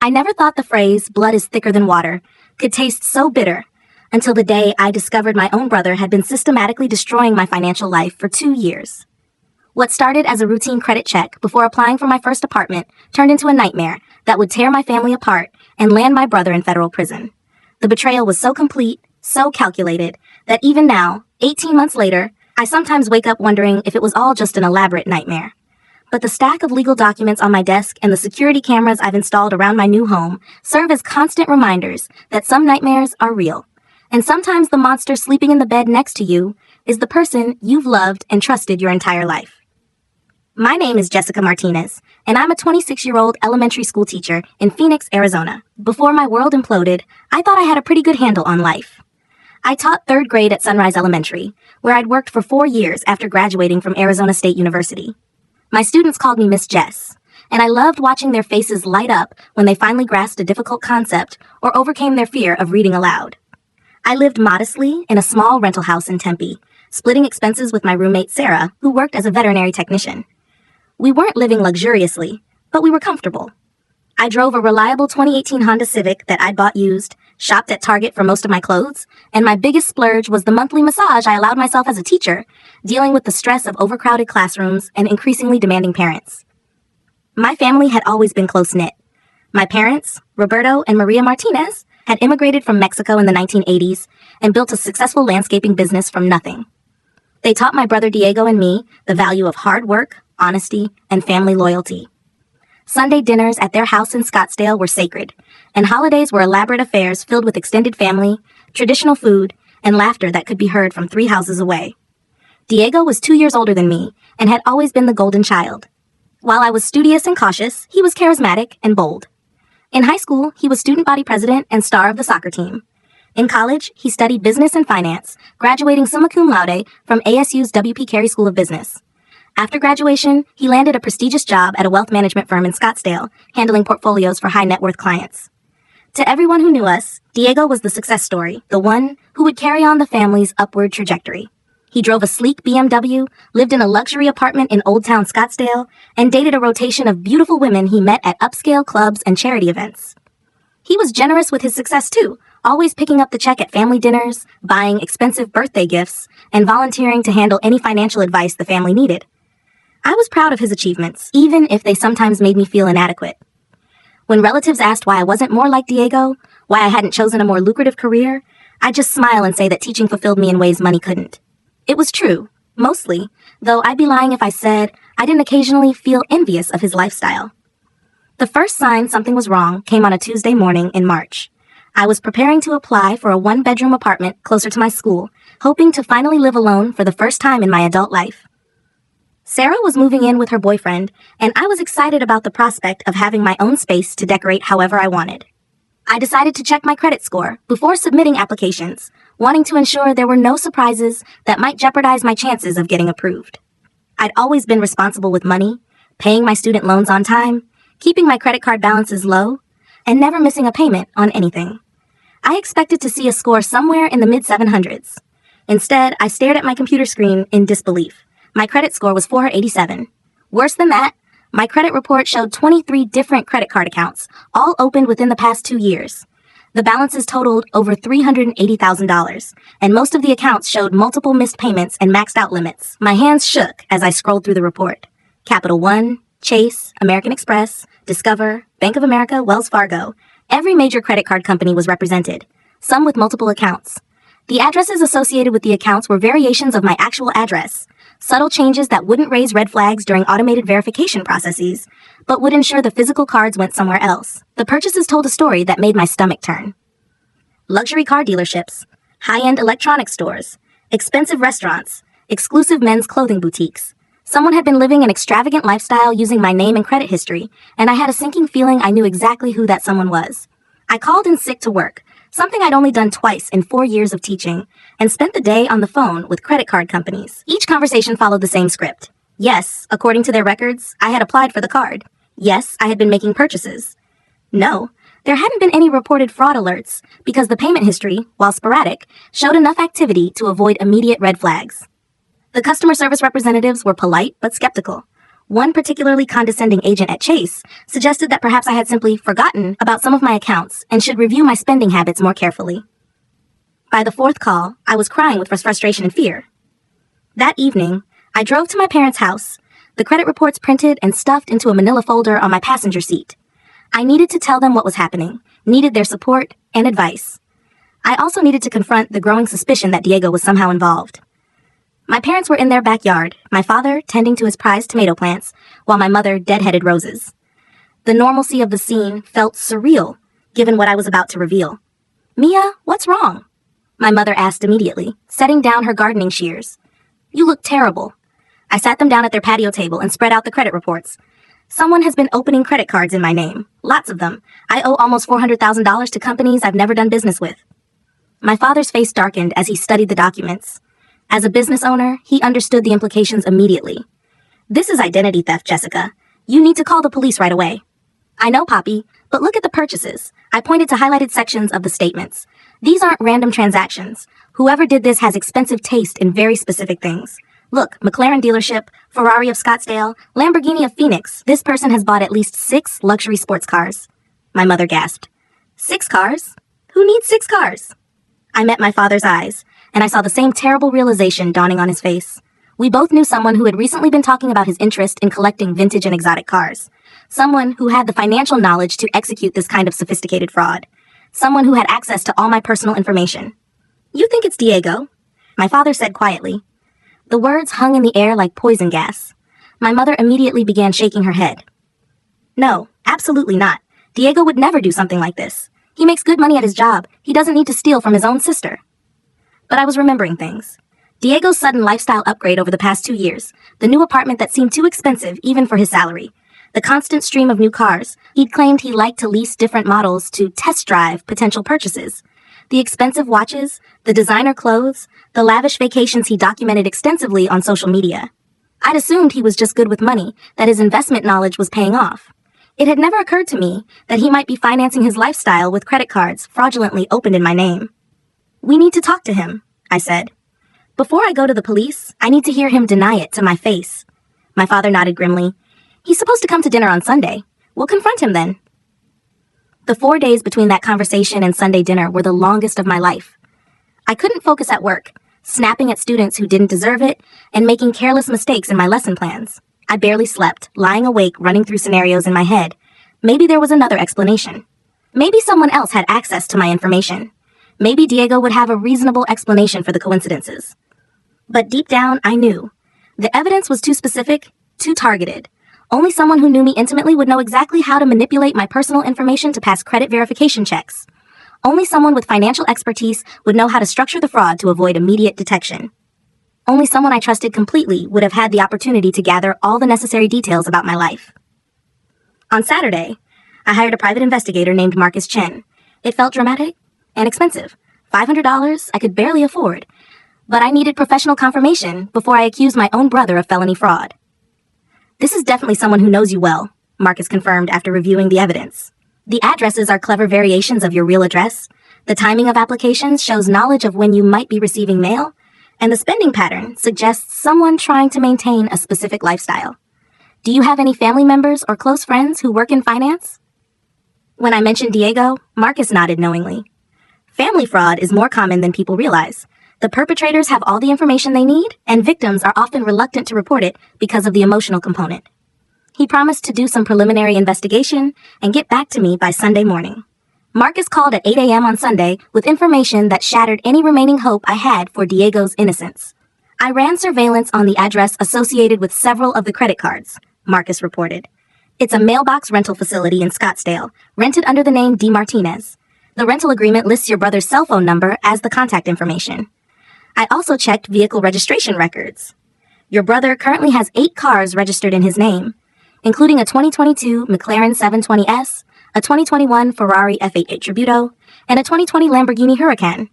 I never thought the phrase, blood is thicker than water, could taste so bitter until the day I discovered my own brother had been systematically destroying my financial life for 2 years. What started as a routine credit check before applying for my first apartment turned into a nightmare that would tear my family apart and land my brother in federal prison. The betrayal was so complete, so calculated, that even now, 18 months later, I sometimes wake up wondering if it was all just an elaborate nightmare. But the stack of legal documents on my desk and the security cameras I've installed around my new home serve as constant reminders that some nightmares are real. And sometimes the monster sleeping in the bed next to you is the person you've loved and trusted your entire life. My name is Jessica Martinez, and I'm a 26-year-old elementary school teacher in Phoenix, Arizona. Before my world imploded, I thought I had a pretty good handle on life. I taught 3rd grade at Sunrise Elementary, where I'd worked for 4 years after graduating from Arizona State University. My students called me Miss Jess, and I loved watching their faces light up when they finally grasped a difficult concept or overcame their fear of reading aloud. I lived modestly in a small rental house in Tempe, splitting expenses with my roommate Sarah, who worked as a veterinary technician. We weren't living luxuriously, but we were comfortable. I drove a reliable 2018 Honda Civic that I'd bought used, shopped at Target for most of my clothes, and my biggest splurge was the monthly massage I allowed myself as a teacher, dealing with the stress of overcrowded classrooms and increasingly demanding parents. My family had always been close-knit. My parents, Roberto and Maria Martinez, had immigrated from Mexico in the 1980s and built a successful landscaping business from nothing. They taught my brother Diego and me the value of hard work, honesty, and family loyalty. Sunday dinners at their house in Scottsdale were sacred, and holidays were elaborate affairs filled with extended family, traditional food, and laughter that could be heard from 3 houses away. Diego was 2 years older than me and had always been the golden child. While I was studious and cautious, he was charismatic and bold. In high school, he was student body president and star of the soccer team. In college, he studied business and finance, graduating summa cum laude from ASU's W.P. Carey School of Business. After graduation, he landed a prestigious job at a wealth management firm in Scottsdale, handling portfolios for high net worth clients. To everyone who knew us, Diego was the success story, the one who would carry on the family's upward trajectory. He drove a sleek BMW, lived in a luxury apartment in Old Town Scottsdale, and dated a rotation of beautiful women he met at upscale clubs and charity events. He was generous with his success too, always picking up the check at family dinners, buying expensive birthday gifts, and volunteering to handle any financial advice the family needed. I was proud of his achievements, even if they sometimes made me feel inadequate. When relatives asked why I wasn't more like Diego, why I hadn't chosen a more lucrative career, I'd just smile and say that teaching fulfilled me in ways money couldn't. It was true, mostly, though I'd be lying if I said I didn't occasionally feel envious of his lifestyle. The first sign something was wrong came on a Tuesday morning in March. I was preparing to apply for a 1-bedroom apartment closer to my school, hoping to finally live alone for the first time in my adult life. Sarah was moving in with her boyfriend, and I was excited about the prospect of having my own space to decorate however I wanted. I decided to check my credit score before submitting applications, wanting to ensure there were no surprises that might jeopardize my chances of getting approved. I'd always been responsible with money, paying my student loans on time, keeping my credit card balances low, and never missing a payment on anything. I expected to see a score somewhere in the mid-700s. Instead, I stared at my computer screen in disbelief. My credit score was 487. Worse than that, my credit report showed 23 different credit card accounts, all opened within the past 2 years. The balances totaled over $380,000, and most of the accounts showed multiple missed payments and maxed out limits. My hands shook as I scrolled through the report. Capital One, Chase, American Express, Discover, Bank of America, Wells Fargo. Every major credit card company was represented, some with multiple accounts. The addresses associated with the accounts were variations of my actual address, subtle changes that wouldn't raise red flags during automated verification processes, but would ensure the physical cards went somewhere else. The purchases told a story that made my stomach turn. Luxury car dealerships, high-end electronics stores, expensive restaurants, exclusive men's clothing boutiques. Someone had been living an extravagant lifestyle using my name and credit history, and I had a sinking feeling I knew exactly who that someone was. I called in sick to work, something I'd only done twice in 4 years of teaching, and spent the day on the phone with credit card companies. Each conversation followed the same script. Yes, according to their records, I had applied for the card. Yes, I had been making purchases. No, there hadn't been any reported fraud alerts because the payment history, while sporadic, showed enough activity to avoid immediate red flags. The customer service representatives were polite but skeptical. One particularly condescending agent at Chase suggested that perhaps I had simply forgotten about some of my accounts and should review my spending habits more carefully. By the fourth call, I was crying with frustration and fear. That evening, I drove to my parents' house, the credit reports printed and stuffed into a manila folder on my passenger seat. I needed to tell them what was happening, needed their support and advice. I also needed to confront the growing suspicion that Diego was somehow involved. My parents were in their backyard, my father tending to his prized tomato plants, while my mother deadheaded roses. The normalcy of the scene felt surreal, given what I was about to reveal. "Mia, what's wrong?" my mother asked immediately, setting down her gardening shears. "You look terrible." I sat them down at their patio table and spread out the credit reports. "Someone has been opening credit cards in my name. Lots of them. I owe almost $400,000 to companies I've never done business with." My father's face darkened as he studied the documents. As a business owner, he understood the implications immediately. "This is identity theft, Jessica. You need to call the police right away." "I know, Poppy, but look at the purchases." I pointed to highlighted sections of the statements. "These aren't random transactions. Whoever did this has expensive taste in very specific things. Look, McLaren dealership, Ferrari of Scottsdale, Lamborghini of Phoenix. This person has bought at least 6 luxury sports cars." My mother gasped. 6 cars? Who needs 6 cars? I met my father's eyes, and I saw the same terrible realization dawning on his face. We both knew someone who had recently been talking about his interest in collecting vintage and exotic cars. Someone who had the financial knowledge to execute this kind of sophisticated fraud. Someone who had access to all my personal information. "You think it's Diego?" my father said quietly. The words hung in the air like poison gas. My mother immediately began shaking her head. "No, absolutely not. Diego would never do something like this. He makes good money at his job. He doesn't need to steal from his own sister." But I was remembering things. Diego's sudden lifestyle upgrade over the past 2 years, the new apartment that seemed too expensive even for his salary, the constant stream of new cars. He'd claimed he liked to lease different models to test drive potential purchases. The expensive watches, the designer clothes, the lavish vacations he documented extensively on social media. I'd assumed he was just good with money, that his investment knowledge was paying off. It had never occurred to me that he might be financing his lifestyle with credit cards fraudulently opened in my name. "We need to talk to him," I said. "Before I go to the police, I need to hear him deny it to my face." My father nodded grimly. "He's supposed to come to dinner on Sunday. We'll confront him then." The 4 days between that conversation and Sunday dinner were the longest of my life. I couldn't focus at work, snapping at students who didn't deserve it and making careless mistakes in my lesson plans. I barely slept, lying awake, running through scenarios in my head. Maybe there was another explanation. Maybe someone else had access to my information. Maybe Diego would have a reasonable explanation for the coincidences. But deep down, I knew. The evidence was too specific, too targeted. Only someone who knew me intimately would know exactly how to manipulate my personal information to pass credit verification checks. Only someone with financial expertise would know how to structure the fraud to avoid immediate detection. Only someone I trusted completely would have had the opportunity to gather all the necessary details about my life. On Saturday, I hired a private investigator named Marcus Chen. It felt dramatic and expensive. $500 I could barely afford. But I needed professional confirmation before I accused my own brother of felony fraud. "This is definitely someone who knows you well," Marcus confirmed after reviewing the evidence. "The addresses are clever variations of your real address. The timing of applications shows knowledge of when you might be receiving mail, and the spending pattern suggests someone trying to maintain a specific lifestyle. Do you have any family members or close friends who work in finance?" When I mentioned Diego, Marcus nodded knowingly. Family fraud is more common than people realize. The perpetrators have all the information they need, and victims are often reluctant to report it because of the emotional component. He promised to do some preliminary investigation and get back to me by Sunday morning. Marcus called at 8 a.m. on Sunday with information that shattered any remaining hope I had for Diego's innocence. "I ran surveillance on the address associated with several of the credit cards," Marcus reported. "It's a mailbox rental facility in Scottsdale, rented under the name D. Martinez. The rental agreement lists your brother's cell phone number as the contact information. I also checked vehicle registration records. Your brother currently has 8 cars registered in his name, including a 2022 McLaren 720S, a 2021 Ferrari F88 Tributo, and a 2020 Lamborghini Huracan.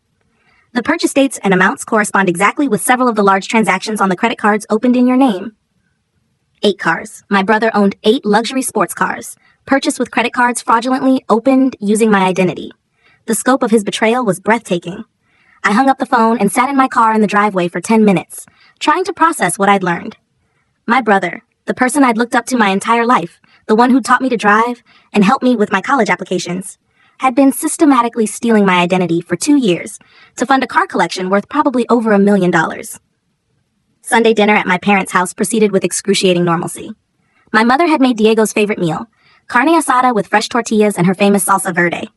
The purchase dates and amounts correspond exactly with several of the large transactions on the credit cards opened in your name." 8 cars. My brother owned 8 luxury sports cars, purchased with credit cards fraudulently opened using my identity. The scope of his betrayal was breathtaking. I hung up the phone and sat in my car in the driveway for 10 minutes, trying to process what I'd learned. My brother, the person I'd looked up to my entire life, the one who taught me to drive and helped me with my college applications, had been systematically stealing my identity for 2 years to fund a car collection worth probably over $1 million. Sunday dinner at my parents' house proceeded with excruciating normalcy. My mother had made Diego's favorite meal, carne asada with fresh tortillas and her famous salsa verde.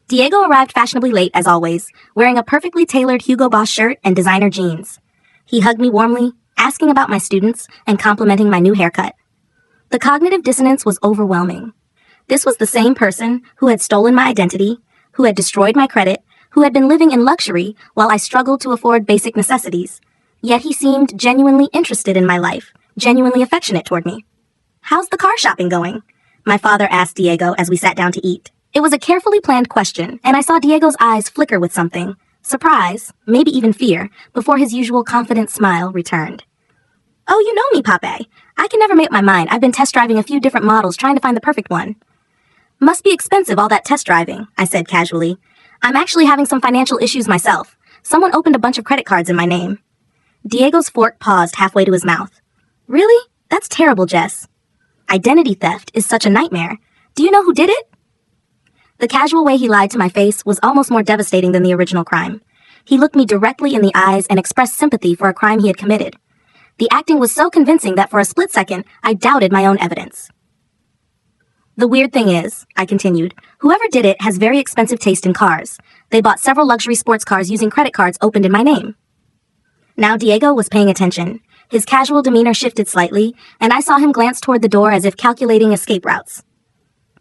Diego arrived fashionably late, as always, wearing a perfectly tailored Hugo Boss shirt and designer jeans. He hugged me warmly, asking about my students and complimenting my new haircut. The cognitive dissonance was overwhelming. This was the same person who had stolen my identity, who had destroyed my credit, who had been living in luxury while I struggled to afford basic necessities. Yet he seemed genuinely interested in my life, genuinely affectionate toward me. "How's the car shopping going?" my father asked Diego as we sat down to eat. It was a carefully planned question, and I saw Diego's eyes flicker with something, surprise, maybe even fear, before his usual confident smile returned. "Oh, you know me, Pape. I can never make up my mind. I've been test driving a few different models trying to find the perfect one." "Must be expensive, all that test driving," I said casually. "I'm actually having some financial issues myself. Someone opened a bunch of credit cards in my name." Diego's fork paused halfway to his mouth. "Really? That's terrible, Jess. Identity theft is such a nightmare. Do you know who did it?" The casual way he lied to my face was almost more devastating than the original crime. He looked me directly in the eyes and expressed sympathy for a crime he had committed. The acting was so convincing that for a split second, I doubted my own evidence. "The weird thing is," I continued, "whoever did it has very expensive taste in cars. They bought several luxury sports cars using credit cards opened in my name." Now Diego was paying attention. His casual demeanor shifted slightly, and I saw him glance toward the door as if calculating escape routes.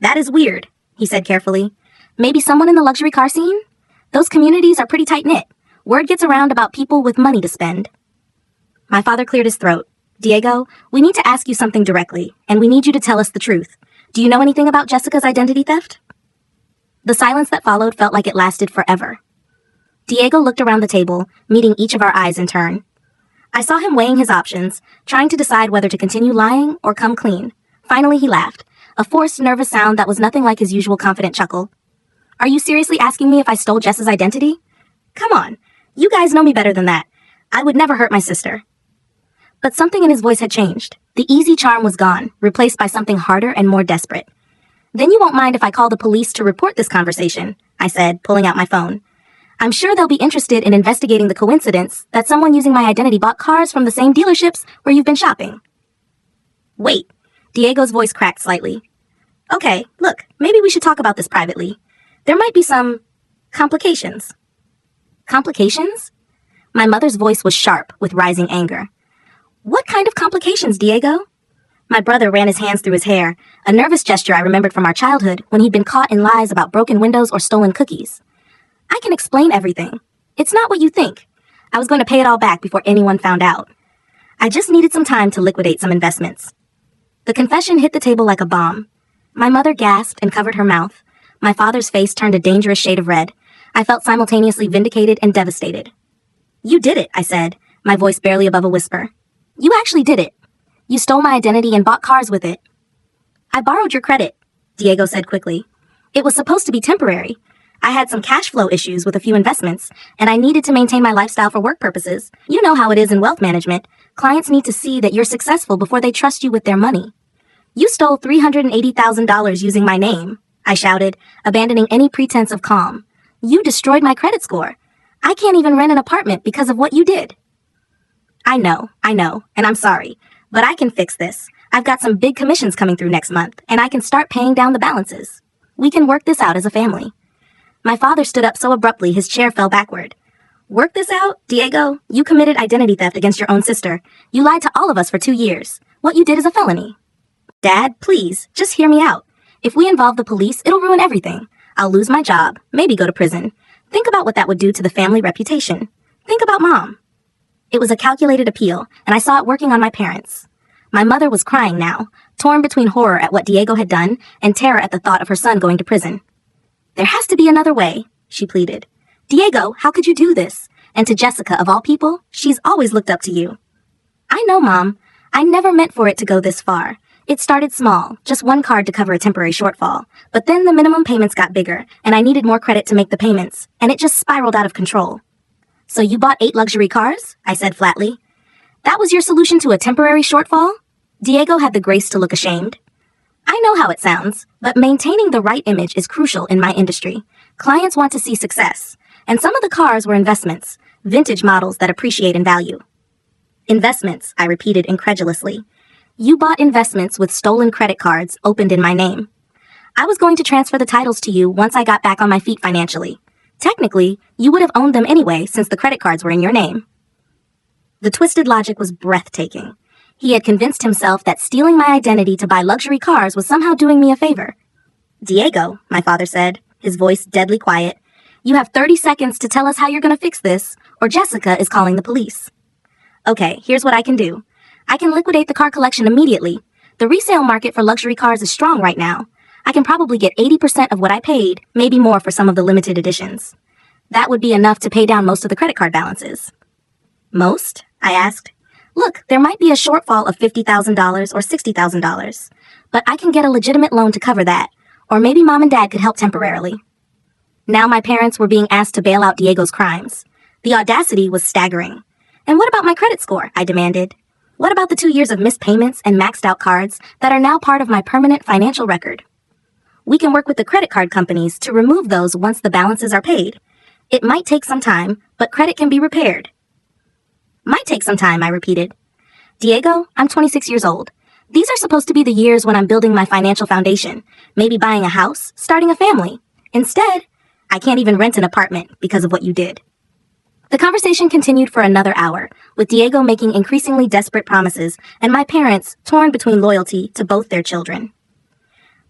"That is weird," he said carefully. "Maybe someone in the luxury car scene? Those communities are pretty tight-knit. Word gets around about people with money to spend." My father cleared his throat. "Diego, we need to ask you something directly, and we need you to tell us the truth. Do you know anything about Jessica's identity theft?" The silence that followed felt like it lasted forever. Diego looked around the table, meeting each of our eyes in turn. I saw him weighing his options, trying to decide whether to continue lying or come clean. Finally, he laughed, a forced, nervous sound that was nothing like his usual confident chuckle. "Are you seriously asking me if I stole Jess's identity? Come on, you guys know me better than that. I would never hurt my sister." But something in his voice had changed. The easy charm was gone, replaced by something harder and more desperate. "Then you won't mind if I call the police to report this conversation," I said, pulling out my phone. "I'm sure they'll be interested in investigating the coincidence that someone using my identity bought cars from the same dealerships where you've been shopping." "Wait," Diego's voice cracked slightly. "Okay, look, maybe we should talk about this privately. There might be some complications." "Complications?" My mother's voice was sharp with rising anger. "What kind of complications, Diego?" My brother ran his hands through his hair, a nervous gesture I remembered from our childhood when he'd been caught in lies about broken windows or stolen cookies. "I can explain everything. It's not what you think. I was going to pay it all back before anyone found out. I just needed some time to liquidate some investments." The confession hit the table like a bomb. My mother gasped and covered her mouth. My father's face turned a dangerous shade of red. I felt simultaneously vindicated and devastated. "You did it," I said, my voice barely above a whisper. "You actually did it. You stole my identity and bought cars with it." "I borrowed your credit," Diego said quickly. "It was supposed to be temporary. I had some cash flow issues with a few investments, and I needed to maintain my lifestyle for work purposes. You know how it is in wealth management. Clients need to see that you're successful before they trust you with their money. You stole $380,000 using my name," I shouted, abandoning any pretense of calm. "You destroyed my credit score. I can't even rent an apartment because of what you did." I know, and I'm sorry, but I can fix this. I've got some big commissions coming through next month, and I can start paying down the balances. We can work this out as a family." My father stood up so abruptly his chair fell backward. "Work this out? Diego, you committed identity theft against your own sister. You lied to all of us for 2 years. What you did is a felony." "Dad, please, just hear me out. If we involve the police, it'll ruin everything. I'll lose my job, maybe go to prison. Think about what that would do to the family reputation. Think about Mom." It was a calculated appeal, and I saw it working on my parents. My mother was crying now, torn between horror at what Diego had done and terror at the thought of her son going to prison. "There has to be another way," she pleaded. "Diego, how could you do this? And to Jessica, of all people, she's always looked up to you." "I know, Mom. I never meant for it to go this far. It started small, just one card to cover a temporary shortfall. But then the minimum payments got bigger, and I needed more credit to make the payments, and it just spiraled out of control." "So you bought 8 luxury cars?" I said flatly. "That was your solution to a temporary shortfall?" Diego had the grace to look ashamed. I know how it sounds, but maintaining the right image is crucial in my industry. Clients want to see success, and some of the cars were investments, vintage models that appreciate in value. Investments, I repeated incredulously. You bought investments with stolen credit cards opened in my name. I was going to transfer the titles to you once I got back on my feet financially. Technically, you would have owned them anyway since the credit cards were in your name. The twisted logic was breathtaking. He had convinced himself that stealing my identity to buy luxury cars was somehow doing me a favor. Diego, my father said, his voice deadly quiet, you have 30 seconds to tell us how you're going to fix this, or Jessica is calling the police. Okay, here's what I can do. I can liquidate the car collection immediately. The resale market for luxury cars is strong right now. I can probably get 80% of what I paid, maybe more for some of the limited editions. That would be enough to pay down most of the credit card balances. Most? I asked. Look, there might be a shortfall of $50,000 or $60,000, but I can get a legitimate loan to cover that, or maybe Mom and Dad could help temporarily. Now my parents were being asked to bail out Diego's crimes. The audacity was staggering. And what about my credit score? I demanded. What about the 2 years of missed payments and maxed out cards that are now part of my permanent financial record? We can work with the credit card companies to remove those once the balances are paid. It might take some time, but credit can be repaired. Might take some time, I repeated. Diego, I'm 26 years old. These are supposed to be the years when I'm building my financial foundation, maybe buying a house, starting a family. Instead, I can't even rent an apartment because of what you did. The conversation continued for another hour, with Diego making increasingly desperate promises and my parents torn between loyalty to both their children.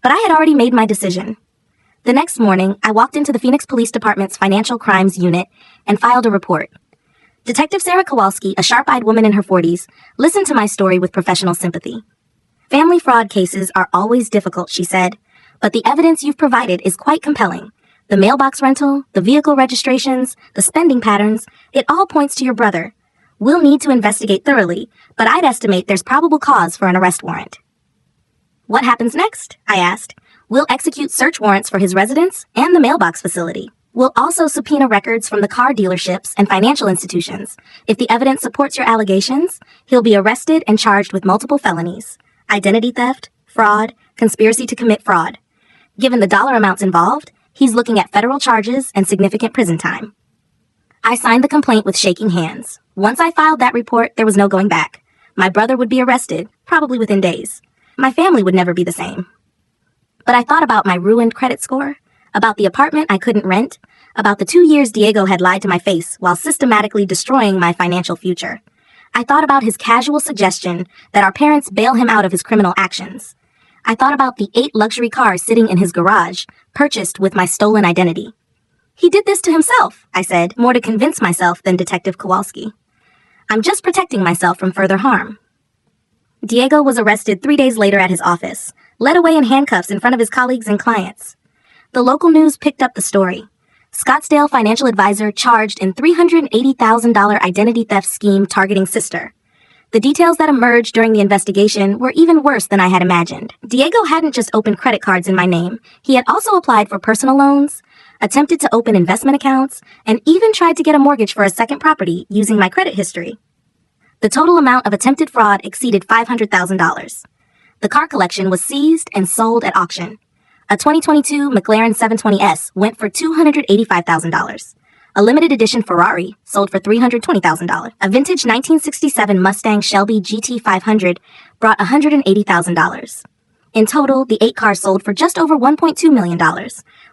But I had already made my decision. The next morning, I walked into the Phoenix Police Department's Financial Crimes Unit and filed a report. Detective Sarah Kowalski, a sharp-eyed woman in her 40s, listened to my story with professional sympathy. Family fraud cases are always difficult, she said, but the evidence you've provided is quite compelling. The mailbox rental, the vehicle registrations, the spending patterns, it all points to your brother. We'll need to investigate thoroughly, but I'd estimate there's probable cause for an arrest warrant. What happens next? I asked. We'll execute search warrants for his residence and the mailbox facility. We'll also subpoena records from the car dealerships and financial institutions. If the evidence supports your allegations, he'll be arrested and charged with multiple felonies: identity theft, fraud, conspiracy to commit fraud. Given the dollar amounts involved, he's looking at federal charges and significant prison time. I signed the complaint with shaking hands. Once I filed that report, there was no going back. My brother would be arrested, probably within days. My family would never be the same. But I thought about my ruined credit score, about the apartment I couldn't rent, about the 2 years Diego had lied to my face while systematically destroying my financial future. I thought about his casual suggestion that our parents bail him out of his criminal actions. I thought about the 8 luxury cars sitting in his garage, purchased with my stolen identity. He did this to himself, I said, more to convince myself than Detective Kowalski. I'm just protecting myself from further harm. Diego was arrested 3 days later at his office, led away in handcuffs in front of his colleagues and clients. The local news picked up the story. Scottsdale financial advisor charged in $380,000 identity theft scheme targeting sister. The details that emerged during the investigation were even worse than I had imagined. Diego hadn't just opened credit cards in my name. He had also applied for personal loans, attempted to open investment accounts, and even tried to get a mortgage for a second property using my credit history. The total amount of attempted fraud exceeded $500,000. The car collection was seized and sold at auction. A 2022 McLaren 720S went for $285,000. A limited edition Ferrari sold for $320,000. A vintage 1967 Mustang Shelby GT 500 brought $180,000. In total, the 8 cars sold for just over $1.2 million,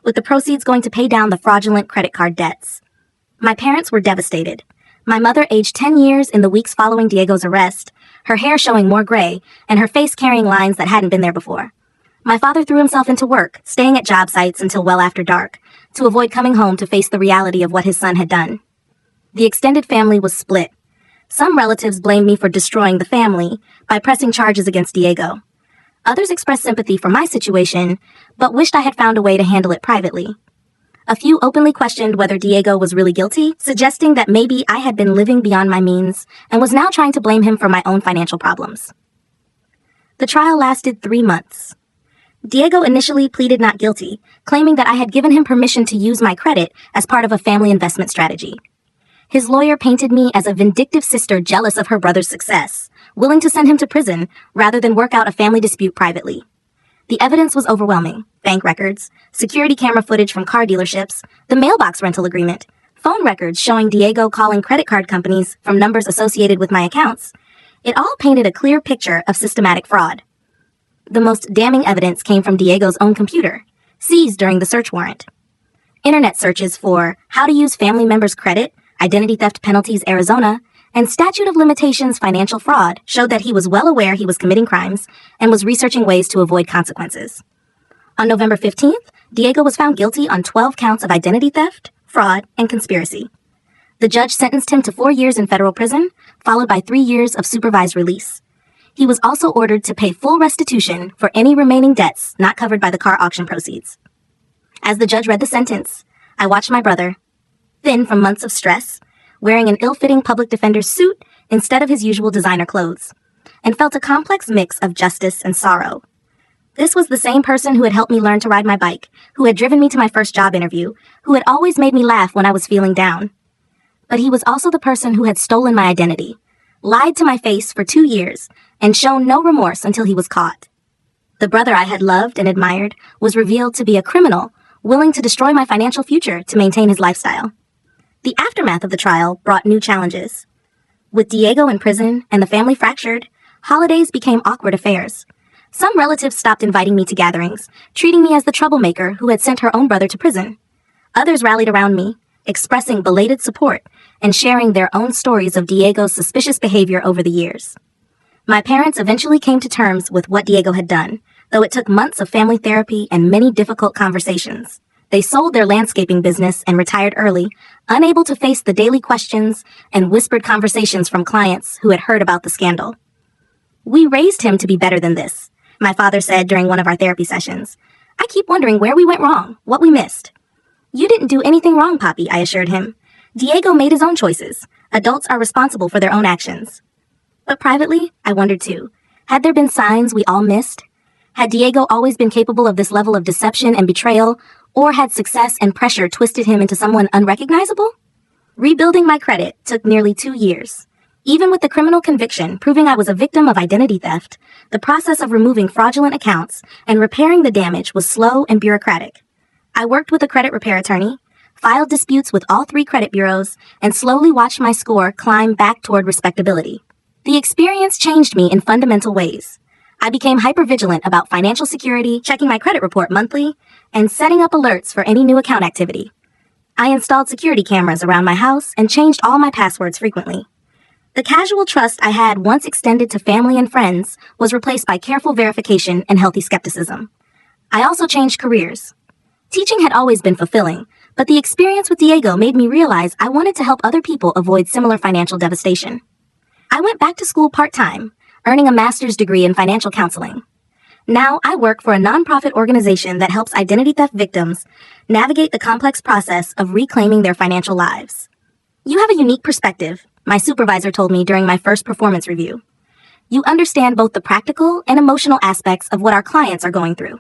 with the proceeds going to pay down the fraudulent credit card debts. My parents were devastated. My mother aged 10 years in the weeks following Diego's arrest, her hair showing more gray, and her face carrying lines that hadn't been there before. My father threw himself into work, staying at job sites until well after dark, to avoid coming home to face the reality of what his son had done. The extended family was split. Some relatives blamed me for destroying the family by pressing charges against Diego. Others expressed sympathy for my situation, but wished I had found a way to handle it privately. A few openly questioned whether Diego was really guilty, suggesting that maybe I had been living beyond my means and was now trying to blame him for my own financial problems. The trial lasted 3 months. Diego initially pleaded not guilty, claiming that I had given him permission to use my credit as part of a family investment strategy. His lawyer painted me as a vindictive sister jealous of her brother's success, willing to send him to prison rather than work out a family dispute privately. The evidence was overwhelming: bank records, security camera footage from car dealerships, the mailbox rental agreement, phone records showing Diego calling credit card companies from numbers associated with my accounts. It all painted a clear picture of systematic fraud. The most damning evidence came from Diego's own computer, seized during the search warrant. Internet searches for how to use family members' credit, identity theft penalties Arizona, and statute of limitations financial fraud showed that he was well aware he was committing crimes and was researching ways to avoid consequences. On November 15th, Diego was found guilty on 12 counts of identity theft, fraud, and conspiracy. The judge sentenced him to 4 years in federal prison, followed by 3 years of supervised release. He was also ordered to pay full restitution for any remaining debts not covered by the car auction proceeds. As the judge read the sentence, I watched my brother, thin from months of stress, wearing an ill-fitting public defender's suit instead of his usual designer clothes, and felt a complex mix of justice and sorrow. This was the same person who had helped me learn to ride my bike, who had driven me to my first job interview, who had always made me laugh when I was feeling down. But he was also the person who had stolen my identity, lied to my face for 2 years, and shown no remorse until he was caught. The brother I had loved and admired was revealed to be a criminal, willing to destroy my financial future to maintain his lifestyle. The aftermath of the trial brought new challenges. With Diego in prison and the family fractured, holidays became awkward affairs. Some relatives stopped inviting me to gatherings, treating me as the troublemaker who had sent her own brother to prison. Others rallied around me, expressing belated support and sharing their own stories of Diego's suspicious behavior over the years. My parents eventually came to terms with what Diego had done, though it took months of family therapy and many difficult conversations. They sold their landscaping business and retired early, unable to face the daily questions and whispered conversations from clients who had heard about the scandal. "We raised him to be better than this," my father said during one of our therapy sessions. "I keep wondering where we went wrong, what we missed." "You didn't do anything wrong, Poppy," I assured him. "Diego made his own choices. Adults are responsible for their own actions." But privately, I wondered too. Had there been signs we all missed? Had Diego always been capable of this level of deception and betrayal, or had success and pressure twisted him into someone unrecognizable? Rebuilding my credit took nearly 2 years. Even with the criminal conviction proving I was a victim of identity theft, the process of removing fraudulent accounts and repairing the damage was slow and bureaucratic. I worked with a credit repair attorney, filed disputes with all 3 credit bureaus, and slowly watched my score climb back toward respectability. The experience changed me in fundamental ways. I became hypervigilant about financial security, checking my credit report monthly, and setting up alerts for any new account activity. I installed security cameras around my house and changed all my passwords frequently. The casual trust I had once extended to family and friends was replaced by careful verification and healthy skepticism. I also changed careers. Teaching had always been fulfilling, but the experience with Diego made me realize I wanted to help other people avoid similar financial devastation. I went back to school part-time, earning a master's degree in financial counseling. Now I work for a nonprofit organization that helps identity theft victims navigate the complex process of reclaiming their financial lives. "You have a unique perspective," my supervisor told me during my first performance review. "You understand both the practical and emotional aspects of what our clients are going through."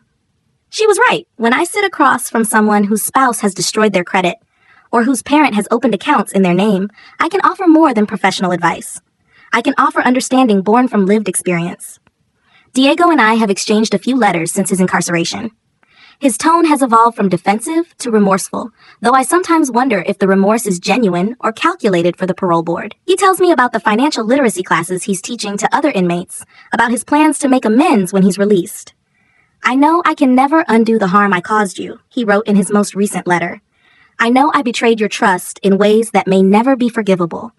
She was right. When I sit across from someone whose spouse has destroyed their credit or whose parent has opened accounts in their name, I can offer more than professional advice. I can offer understanding born from lived experience. Diego and I have exchanged a few letters since his incarceration. His tone has evolved from defensive to remorseful, though I sometimes wonder if the remorse is genuine or calculated for the parole board. He tells me about the financial literacy classes he's teaching to other inmates, about his plans to make amends when he's released. "I know I can never undo the harm I caused you," he wrote in his most recent letter. "I know I betrayed your trust in ways that may never be forgivable.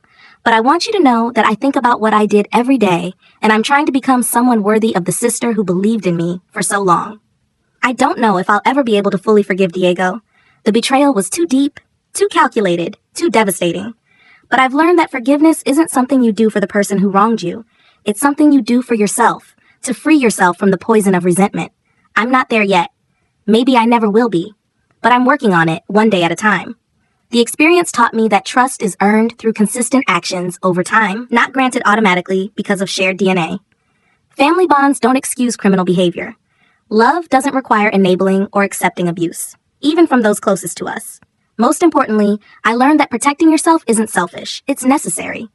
But I want you to know that I think about what I did every day, and I'm trying to become someone worthy of the sister who believed in me for so long." I don't know if I'll ever be able to fully forgive Diego. The betrayal was too deep, too calculated, too devastating. But I've learned that forgiveness isn't something you do for the person who wronged you. It's something you do for yourself, to free yourself from the poison of resentment. I'm not there yet. Maybe I never will be. But I'm working on it, one day at a time. The experience taught me that trust is earned through consistent actions over time, not granted automatically because of shared DNA. Family bonds don't excuse criminal behavior. Love doesn't require enabling or accepting abuse, even from those closest to us. Most importantly, I learned that protecting yourself isn't selfish, it's necessary.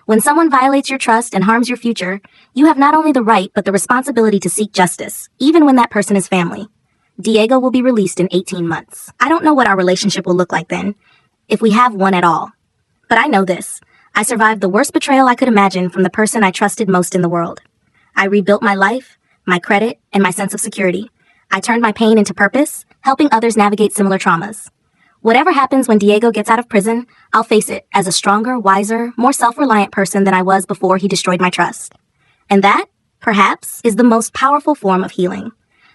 When someone violates your trust and harms your future, you have not only the right but the responsibility to seek justice, even when that person is family. Diego will be released in 18 months. I don't know what our relationship will look like then, if we have one at all. But I know this. I survived the worst betrayal I could imagine from the person I trusted most in the world. I rebuilt my life, my credit, and my sense of security. I turned my pain into purpose, helping others navigate similar traumas. Whatever happens when Diego gets out of prison, I'll face it as a stronger, wiser, more self-reliant person than I was before he destroyed my trust. And that, perhaps, is the most powerful form of healing.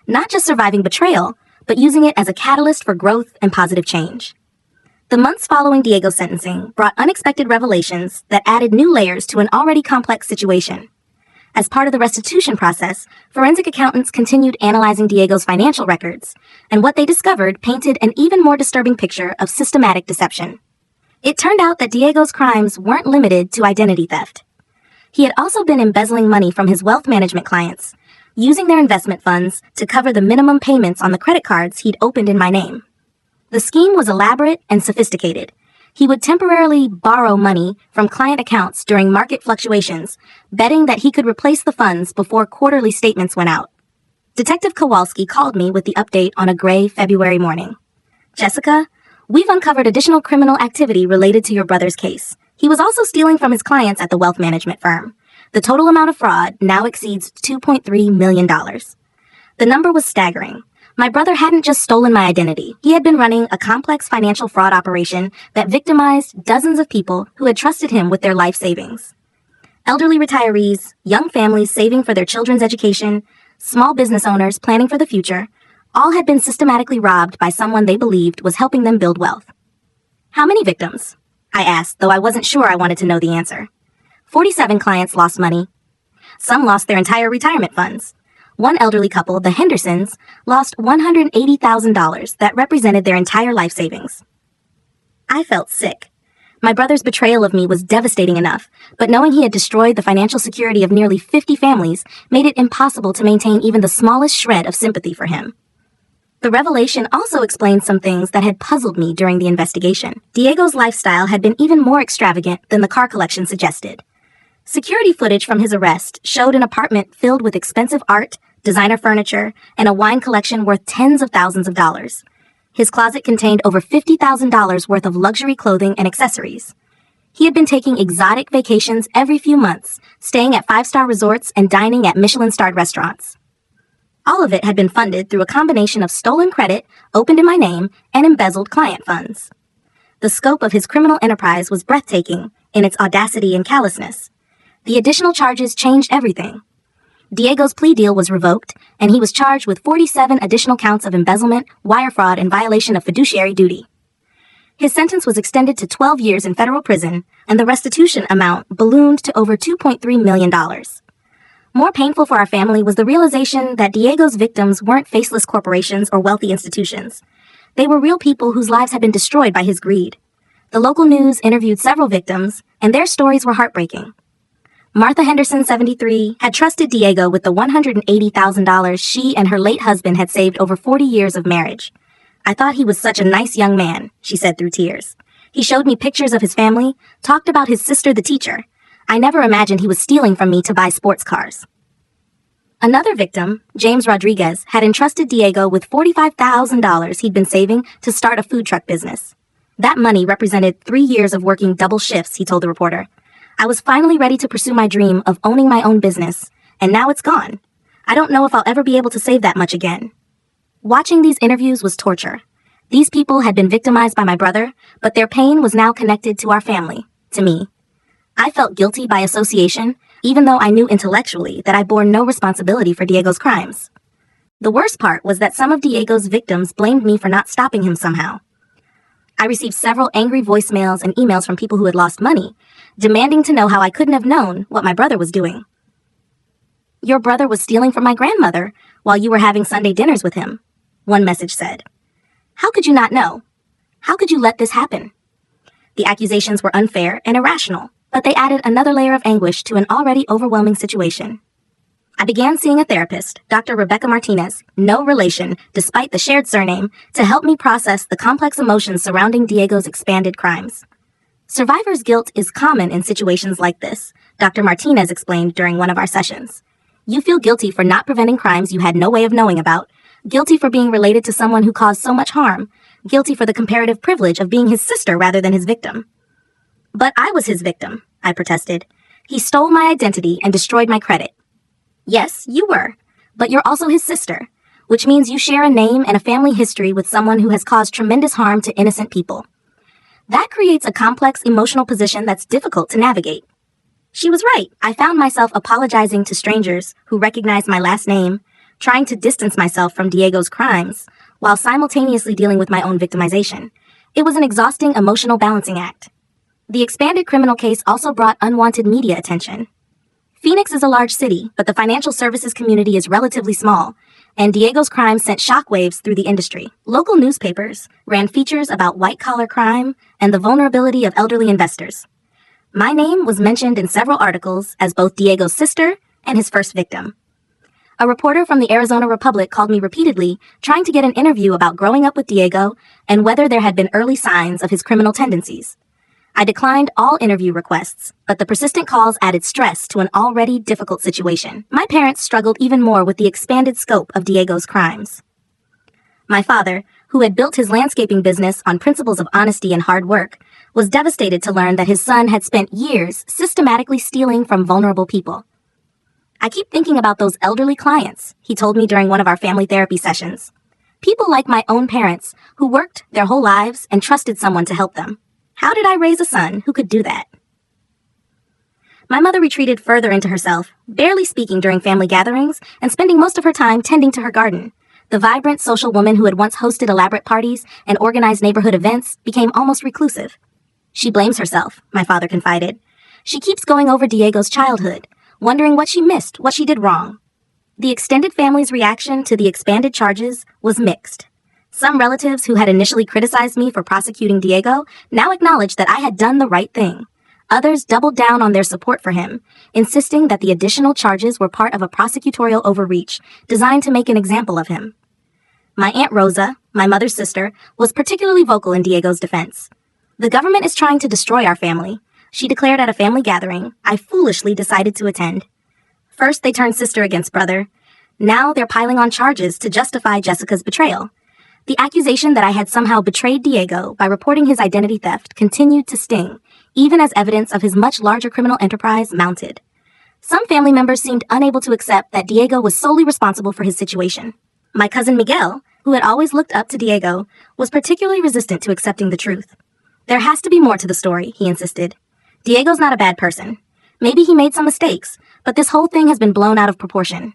Not just surviving betrayal, but using it as a catalyst for growth and positive change. The months following Diego's sentencing brought unexpected revelations that added new layers to an already complex situation. As part of the restitution process, forensic accountants continued analyzing Diego's financial records, and what they discovered painted an even more disturbing picture of systematic deception. It turned out that Diego's crimes weren't limited to identity theft. He had also been embezzling money from his wealth management clients, using their investment funds to cover the minimum payments on the credit cards he'd opened in my name. The scheme was elaborate and sophisticated. He would temporarily borrow money from client accounts during market fluctuations, betting that he could replace the funds before quarterly statements went out. Detective Kowalski called me with the update on a gray February morning. "Jessica, we've uncovered additional criminal activity related to your brother's case. He was also stealing from his clients at the wealth management firm. The total amount of fraud now exceeds $2.3 million. The number was staggering. My brother hadn't just stolen my identity. He had been running a complex financial fraud operation that victimized dozens of people who had trusted him with their life savings. Elderly retirees, young families saving for their children's education, small business owners planning for the future, all had been systematically robbed by someone they believed was helping them build wealth." "How many victims?" I asked, though I wasn't sure I wanted to know the answer. 47 clients lost money. Some lost their entire retirement funds. One elderly couple, the Hendersons, lost $180,000 that represented their entire life savings. I felt sick. My brother's betrayal of me was devastating enough, but knowing he had destroyed the financial security of nearly 50 families made it impossible to maintain even the smallest shred of sympathy for him. The revelation also explained some things that had puzzled me during the investigation. Diego's lifestyle had been even more extravagant than the car collection suggested. Security footage from his arrest showed an apartment filled with expensive art, designer furniture, and a wine collection worth tens of thousands of dollars. His closet contained over $50,000 worth of luxury clothing and accessories. He had been taking exotic vacations every few months, staying at 5-star resorts and dining at Michelin-starred restaurants. All of it had been funded through a combination of stolen credit, opened in my name, and embezzled client funds. The scope of his criminal enterprise was breathtaking in its audacity and callousness. The additional charges changed everything. Diego's plea deal was revoked, and he was charged with 47 additional counts of embezzlement, wire fraud, and violation of fiduciary duty. His sentence was extended to 12 years in federal prison, and the restitution amount ballooned to over $2.3 million. More painful for our family was the realization that Diego's victims weren't faceless corporations or wealthy institutions. They were real people whose lives had been destroyed by his greed. The local news interviewed several victims, and their stories were heartbreaking. Martha Henderson, 73, had trusted Diego with the $180,000 she and her late husband had saved over 40 years of marriage. "I thought he was such a nice young man," she said through tears. "He showed me pictures of his family, talked about his sister, the teacher. I never imagined he was stealing from me to buy sports cars." Another victim, James Rodriguez, had entrusted Diego with $45,000 he'd been saving to start a food truck business. That money represented 3 years of working double shifts, he told the reporter. "I was finally ready to pursue my dream of owning my own business, and now it's gone. I don't know if I'll ever be able to save that much again." Watching these interviews was torture. These people had been victimized by my brother, but their pain was now connected to our family, to me. I felt guilty by association, even though I knew intellectually that I bore no responsibility for Diego's crimes. The worst part was that some of Diego's victims blamed me for not stopping him somehow. I received several angry voicemails and emails from people who had lost money, demanding to know how I couldn't have known what my brother was doing. "Your brother was stealing from my grandmother while you were having Sunday dinners with him," one message said. "How could you not know? How could you let this happen?" The accusations were unfair and irrational, but they added another layer of anguish to an already overwhelming situation. I began seeing a therapist, Dr. Rebecca Martinez, no relation, despite the shared surname, to help me process the complex emotions surrounding Diego's expanded crimes. Survivor's guilt is common in situations like this, Dr. Martinez explained during one of our sessions. You feel guilty for not preventing crimes you had no way of knowing about, guilty for being related to someone who caused so much harm, guilty for the comparative privilege of being his sister rather than his victim. But I was his victim, I protested. He stole my identity and destroyed my credit. Yes, you were, but you're also his sister, which means you share a name and a family history with someone who has caused tremendous harm to innocent people. That creates a complex emotional position that's difficult to navigate. She was right. I found myself apologizing to strangers who recognized my last name, trying to distance myself from Diego's crimes, while simultaneously dealing with my own victimization. It was an exhausting emotional balancing act. The expanded criminal case also brought unwanted media attention. Phoenix is a large city, but the financial services community is relatively small, and Diego's crime sent shockwaves through the industry. Local newspapers ran features about white-collar crime and the vulnerability of elderly investors. My name was mentioned in several articles as both Diego's sister and his first victim. A reporter from the Arizona Republic called me repeatedly, trying to get an interview about growing up with Diego and whether there had been early signs of his criminal tendencies. I declined all interview requests, but the persistent calls added stress to an already difficult situation. My parents struggled even more with the expanded scope of Diego's crimes. My father, who had built his landscaping business on principles of honesty and hard work, was devastated to learn that his son had spent years systematically stealing from vulnerable people. I keep thinking about those elderly clients, he told me during one of our family therapy sessions. People like my own parents, who worked their whole lives and trusted someone to help them. How did I raise a son who could do that? My mother retreated further into herself, barely speaking during family gatherings and spending most of her time tending to her garden. The vibrant social woman who had once hosted elaborate parties and organized neighborhood events became almost reclusive. She blames herself, my father confided. She keeps going over Diego's childhood, wondering what she missed, what she did wrong. The extended family's reaction to the expanded charges was mixed. Some relatives who had initially criticized me for prosecuting Diego now acknowledged that I had done the right thing. Others doubled down on their support for him, insisting that the additional charges were part of a prosecutorial overreach designed to make an example of him. My Aunt Rosa, my mother's sister, was particularly vocal in Diego's defense. The government is trying to destroy our family, she declared at a family gathering I foolishly decided to attend. First, they turned sister against brother. Now they're piling on charges to justify Jessica's betrayal. The accusation that I had somehow betrayed Diego by reporting his identity theft continued to sting, even as evidence of his much larger criminal enterprise mounted. Some family members seemed unable to accept that Diego was solely responsible for his situation. My cousin Miguel, who had always looked up to Diego, was particularly resistant to accepting the truth. There has to be more to the story, he insisted. Diego's not a bad person. Maybe he made some mistakes, but this whole thing has been blown out of proportion.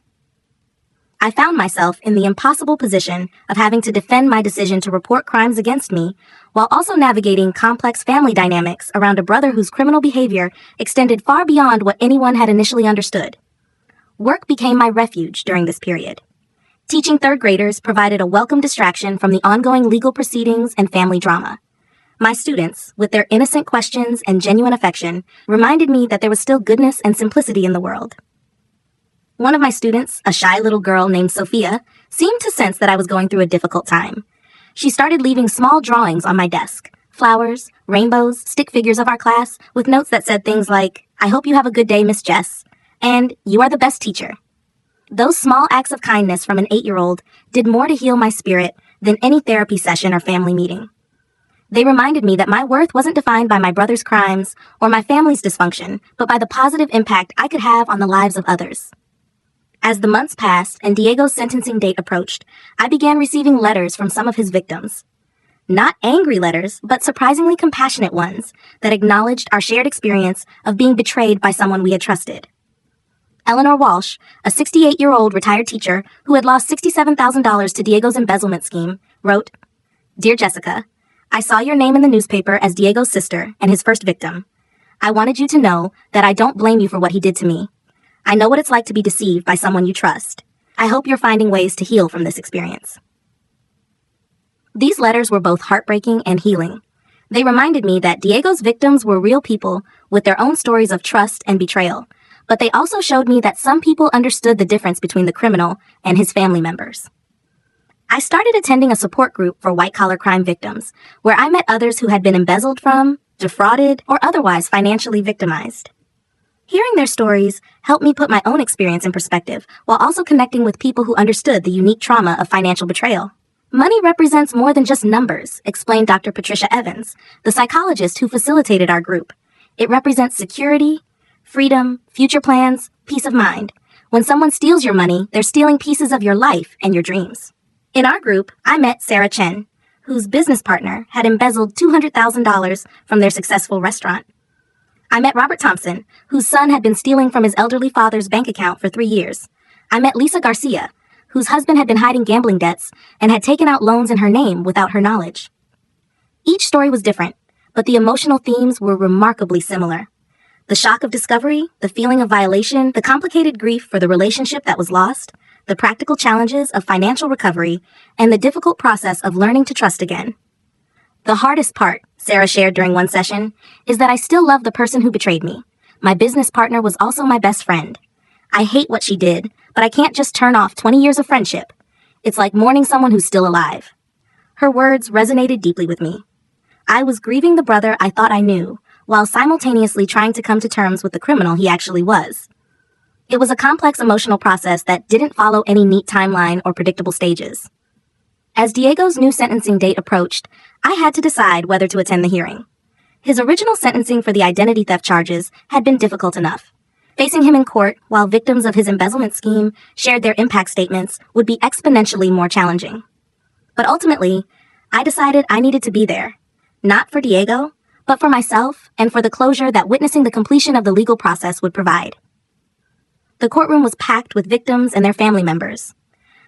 I found myself in the impossible position of having to defend my decision to report crimes against me, while also navigating complex family dynamics around a brother whose criminal behavior extended far beyond what anyone had initially understood. Work became my refuge during this period. Teaching third graders provided a welcome distraction from the ongoing legal proceedings and family drama. My students, with their innocent questions and genuine affection, reminded me that there was still goodness and simplicity in the world. One of my students, a shy little girl named Sophia, seemed to sense that I was going through a difficult time. She started leaving small drawings on my desk, flowers, rainbows, stick figures of our class, with notes that said things like, "I hope you have a good day, Miss Jess," and "You are the best teacher." Those small acts of kindness from an 8-year-old did more to heal my spirit than any therapy session or family meeting. They reminded me that my worth wasn't defined by my brother's crimes or my family's dysfunction, but by the positive impact I could have on the lives of others. As the months passed and Diego's sentencing date approached, I began receiving letters from some of his victims. Not angry letters, but surprisingly compassionate ones that acknowledged our shared experience of being betrayed by someone we had trusted. Eleanor Walsh, a 68-year-old retired teacher who had lost $67,000 to Diego's embezzlement scheme, wrote, "Dear Jessica, I saw your name in the newspaper as Diego's sister and his first victim. I wanted you to know that I don't blame you for what he did to me. I know what it's like to be deceived by someone you trust. I hope you're finding ways to heal from this experience." These letters were both heartbreaking and healing. They reminded me that Diego's victims were real people with their own stories of trust and betrayal, but they also showed me that some people understood the difference between the criminal and his family members. I started attending a support group for white-collar crime victims, where I met others who had been embezzled from defrauded, or otherwise financially victimized. Hearing their stories helped me put my own experience in perspective while also connecting with people who understood the unique trauma of financial betrayal. Money represents more than just numbers, explained Dr. Patricia Evans, the psychologist who facilitated our group. It represents security, freedom, future plans, peace of mind. When someone steals your money, they're stealing pieces of your life and your dreams. In our group, I met Sarah Chen, whose business partner had embezzled $200,000 from their successful restaurant. I met Robert Thompson, whose son had been stealing from his elderly father's bank account for 3 years. I met Lisa Garcia, whose husband had been hiding gambling debts and had taken out loans in her name without her knowledge. Each story was different, but the emotional themes were remarkably similar. The shock of discovery, the feeling of violation, the complicated grief for the relationship that was lost, the practical challenges of financial recovery, and the difficult process of learning to trust again. The hardest part, Sarah shared during one session, is that I still love the person who betrayed me. My business partner was also my best friend. I hate what she did, but I can't just turn off 20 years of friendship. It's like mourning someone who's still alive. Her words resonated deeply with me. I was grieving the brother I thought I knew, while simultaneously trying to come to terms with the criminal he actually was. It was a complex emotional process that didn't follow any neat timeline or predictable stages. As Diego's new sentencing date approached, I had to decide whether to attend the hearing. His original sentencing for the identity theft charges had been difficult enough. Facing him in court while victims of his embezzlement scheme shared their impact statements would be exponentially more challenging. But ultimately, I decided I needed to be there, not for Diego, but for myself and for the closure that witnessing the completion of the legal process would provide. The courtroom was packed with victims and their family members.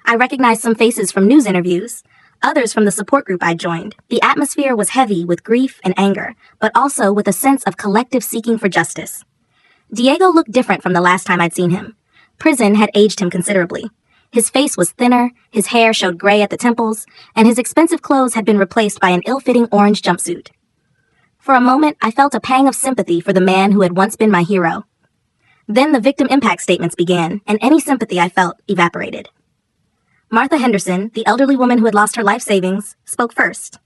I recognized some faces from news interviews, others from the support group I joined. The atmosphere was heavy with grief and anger, but also with a sense of collective seeking for justice. Diego looked different from the last time I'd seen him. Prison had aged him considerably. His face was thinner, his hair showed gray at the temples, and his expensive clothes had been replaced by an ill-fitting orange jumpsuit. For a moment, I felt a pang of sympathy for the man who had once been my hero. Then the victim impact statements began, and any sympathy I felt evaporated. Martha Henderson, the elderly woman who had lost her life savings, spoke first.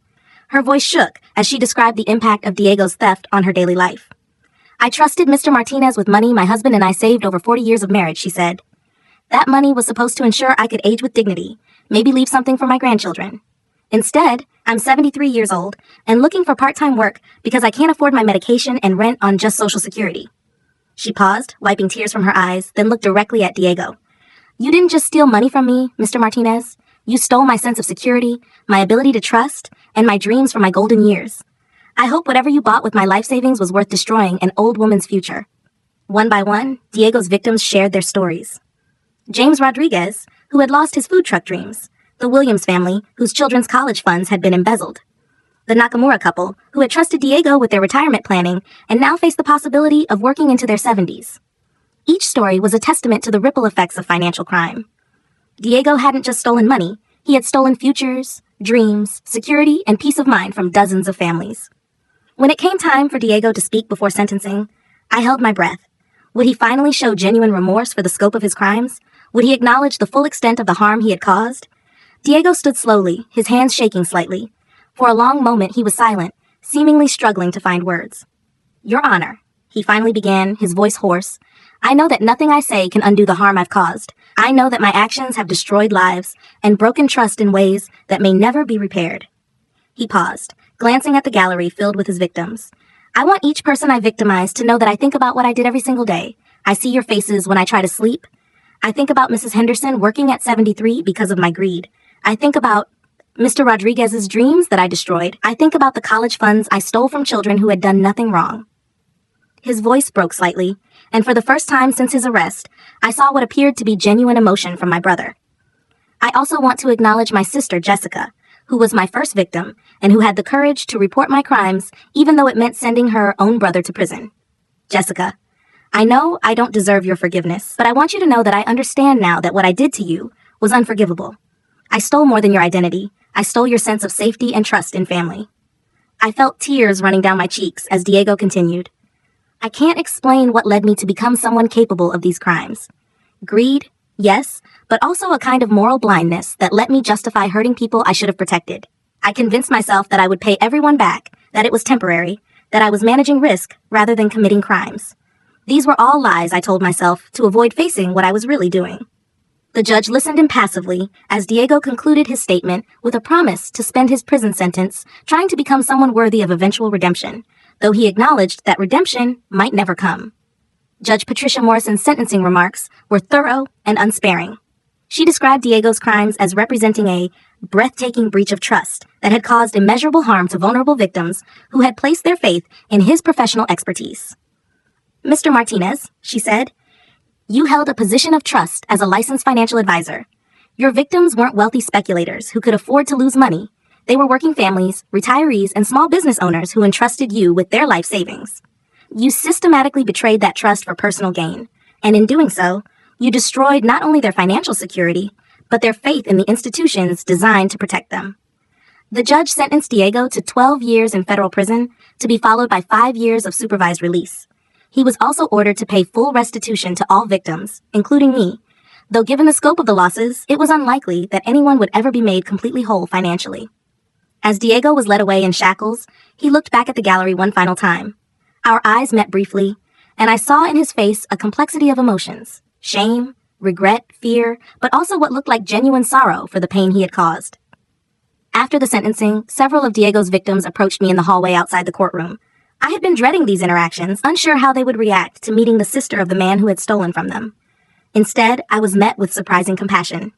Her voice shook as she described the impact of Diego's theft on her daily life. I trusted Mr. Martinez with money my husband and I saved over 40 years of marriage, she said. That money was supposed to ensure I could age with dignity, maybe leave something for my grandchildren. Instead, I'm 73 years old and looking for part-time work because I can't afford my medication and rent on just Social Security. She paused, wiping tears from her eyes, then looked directly at Diego. You didn't just steal money from me, Mr. Martinez. You stole my sense of security, my ability to trust, and my dreams from my golden years. I hope whatever you bought with my life savings was worth destroying an old woman's future. One by one, Diego's victims shared their stories. James Rodriguez, who had lost his food truck dreams. The Williams family, whose children's college funds had been embezzled. The Nakamura couple, who had trusted Diego with their retirement planning and now faced the possibility of working into their 70s. Each story was a testament to the ripple effects of financial crime. Diego hadn't just stolen money, he had stolen futures, dreams, security, and peace of mind from dozens of families. When it came time for Diego to speak before sentencing, I held my breath. Would he finally show genuine remorse for the scope of his crimes? Would he acknowledge the full extent of the harm he had caused? Diego stood slowly, his hands shaking slightly. For a long moment he was silent, seemingly struggling to find words. Your Honor, he finally began, his voice hoarse. I know that nothing I say can undo the harm I've caused. I know that my actions have destroyed lives and broken trust in ways that may never be repaired. He paused, glancing at the gallery filled with his victims. I want each person I victimized to know that I think about what I did every single day. I see your faces when I try to sleep. I think about Mrs. Henderson working at 73 because of my greed. I think about Mr. Rodriguez's dreams that I destroyed. I think about the college funds I stole from children who had done nothing wrong. His voice broke slightly, and for the first time since his arrest, I saw what appeared to be genuine emotion from my brother. I also want to acknowledge my sister, Jessica, who was my first victim and who had the courage to report my crimes even though it meant sending her own brother to prison. Jessica, I know I don't deserve your forgiveness, but I want you to know that I understand now that what I did to you was unforgivable. I stole more than your identity. I stole your sense of safety and trust in family. I felt tears running down my cheeks as Diego continued. I can't explain what led me to become someone capable of these crimes. Greed, yes, but also a kind of moral blindness that let me justify hurting people I should have protected. I convinced myself that I would pay everyone back, that it was temporary, that I was managing risk rather than committing crimes. These were all lies, I told myself, to avoid facing what I was really doing. The judge listened impassively as Diego concluded his statement with a promise to spend his prison sentence trying to become someone worthy of eventual redemption, though he acknowledged that redemption might never come. Judge Patricia Morrison's sentencing remarks were thorough and unsparing. She described Diego's crimes as representing a breathtaking breach of trust that had caused immeasurable harm to vulnerable victims who had placed their faith in his professional expertise. "Mr. Martinez," she said, "you held a position of trust as a licensed financial advisor. Your victims weren't wealthy speculators who could afford to lose money. They were working families, retirees, and small business owners who entrusted you with their life savings. You systematically betrayed that trust for personal gain, and in doing so, you destroyed not only their financial security, but their faith in the institutions designed to protect them." The judge sentenced Diego to 12 years in federal prison to be followed by 5 years of supervised release. He was also ordered to pay full restitution to all victims, including me, though given the scope of the losses, it was unlikely that anyone would ever be made completely whole financially. As Diego was led away in shackles, he looked back at the gallery one final time. Our eyes met briefly, and I saw in his face a complexity of emotions: shame, regret, fear, but also what looked like genuine sorrow for the pain he had caused. After the sentencing, several of Diego's victims approached me in the hallway outside the courtroom. I had been dreading these interactions, unsure how they would react to meeting the sister of the man who had stolen from them. Instead, I was met with surprising compassion.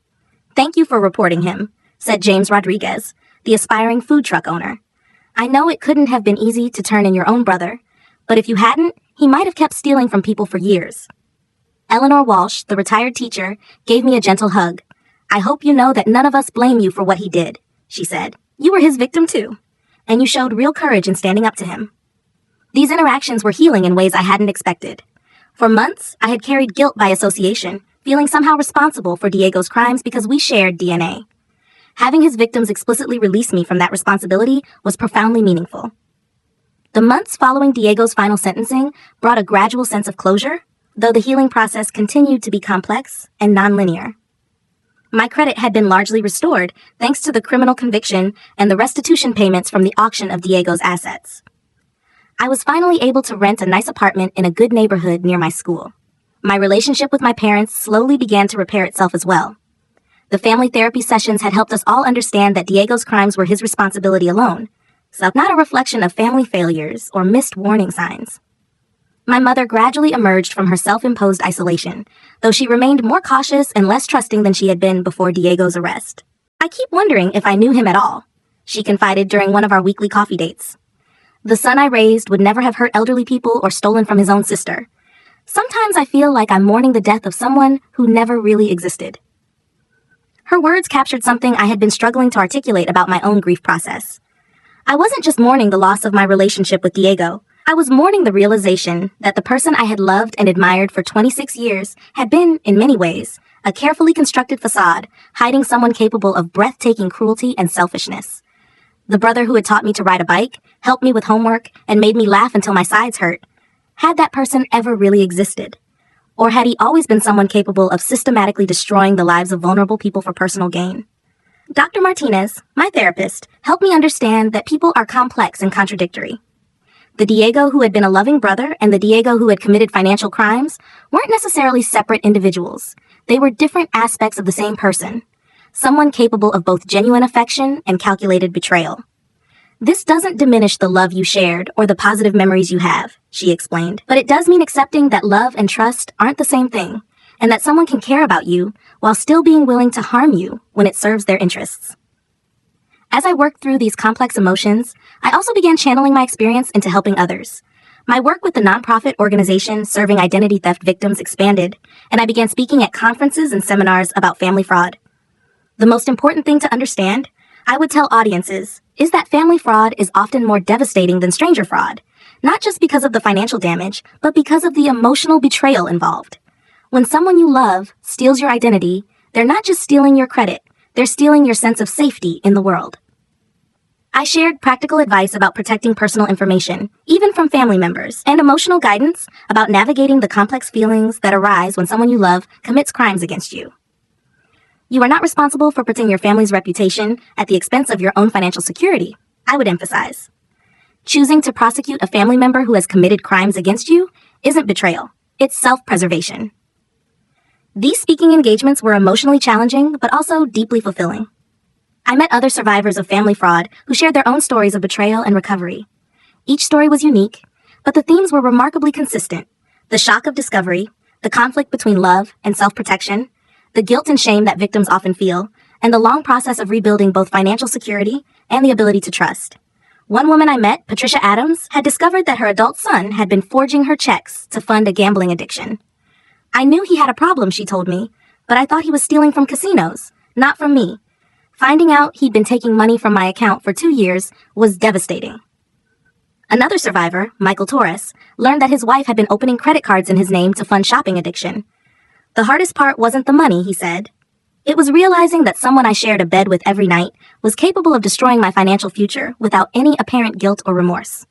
"Thank you for reporting him," said James Rodriguez, the aspiring food truck owner. "I know it couldn't have been easy to turn in your own brother, but if you hadn't, he might have kept stealing from people for years." Eleanor Walsh, the retired teacher, gave me a gentle hug. "I hope you know that none of us blame you for what he did," she said. "You were his victim too, and you showed real courage in standing up to him." These interactions were healing in ways I hadn't expected. For months, I had carried guilt by association, feeling somehow responsible for Diego's crimes because we shared DNA. Having his victims explicitly release me from that responsibility was profoundly meaningful. The months following Diego's final sentencing brought a gradual sense of closure, though the healing process continued to be complex and nonlinear. My credit had been largely restored thanks to the criminal conviction and the restitution payments from the auction of Diego's assets. I was finally able to rent a nice apartment in a good neighborhood near my school. My relationship with my parents slowly began to repair itself as well. The family therapy sessions had helped us all understand that Diego's crimes were his responsibility alone, so not a reflection of family failures or missed warning signs. My mother gradually emerged from her self-imposed isolation, though she remained more cautious and less trusting than she had been before Diego's arrest. "I keep wondering if I knew him at all," she confided during one of our weekly coffee dates. "The son I raised would never have hurt elderly people or stolen from his own sister. Sometimes I feel like I'm mourning the death of someone who never really existed." Her words captured something I had been struggling to articulate about my own grief process. I wasn't just mourning the loss of my relationship with Diego. I was mourning the realization that the person I had loved and admired for 26 years had been, in many ways, a carefully constructed facade, hiding someone capable of breathtaking cruelty and selfishness. The brother who had taught me to ride a bike, helped me with homework, and made me laugh until my sides hurt. Had that person ever really existed? Or had he always been someone capable of systematically destroying the lives of vulnerable people for personal gain? Dr. Martinez, my therapist, helped me understand that people are complex and contradictory. The Diego who had been a loving brother and the Diego who had committed financial crimes weren't necessarily separate individuals. They were different aspects of the same person, someone capable of both genuine affection and calculated betrayal. "This doesn't diminish the love you shared or the positive memories you have," she explained, "but it does mean accepting that love and trust aren't the same thing, and that someone can care about you while still being willing to harm you when it serves their interests." As I worked through these complex emotions, I also began channeling my experience into helping others. My work with the nonprofit organization serving identity theft victims expanded, and I began speaking at conferences and seminars about family fraud. The most important thing to understand, I would tell audiences, is that family fraud is often more devastating than stranger fraud, not just because of the financial damage, but because of the emotional betrayal involved. When someone you love steals your identity, they're not just stealing your credit, they're stealing your sense of safety in the world. I shared practical advice about protecting personal information, even from family members, and emotional guidance about navigating the complex feelings that arise when someone you love commits crimes against you. You are not responsible for protecting your family's reputation at the expense of your own financial security, I would emphasize. Choosing to prosecute a family member who has committed crimes against you isn't betrayal, it's self-preservation. These speaking engagements were emotionally challenging, but also deeply fulfilling. I met other survivors of family fraud who shared their own stories of betrayal and recovery. Each story was unique, but the themes were remarkably consistent. The shock of discovery, the conflict between love and self-protection, the guilt and shame that victims often feel, and the long process of rebuilding both financial security and the ability to trust. One woman I met, Patricia Adams, had discovered that her adult son had been forging her checks to fund a gambling addiction. I knew he had a problem, she told me, but I thought he was stealing from casinos, not from me. Finding out he'd been taking money from my account for 2 years was devastating. Another survivor, Michael Torres, learned that his wife had been opening credit cards in his name to fund shopping addiction. The hardest part wasn't the money, he said. It was realizing that someone I shared a bed with every night was capable of destroying my financial future without any apparent guilt or remorse.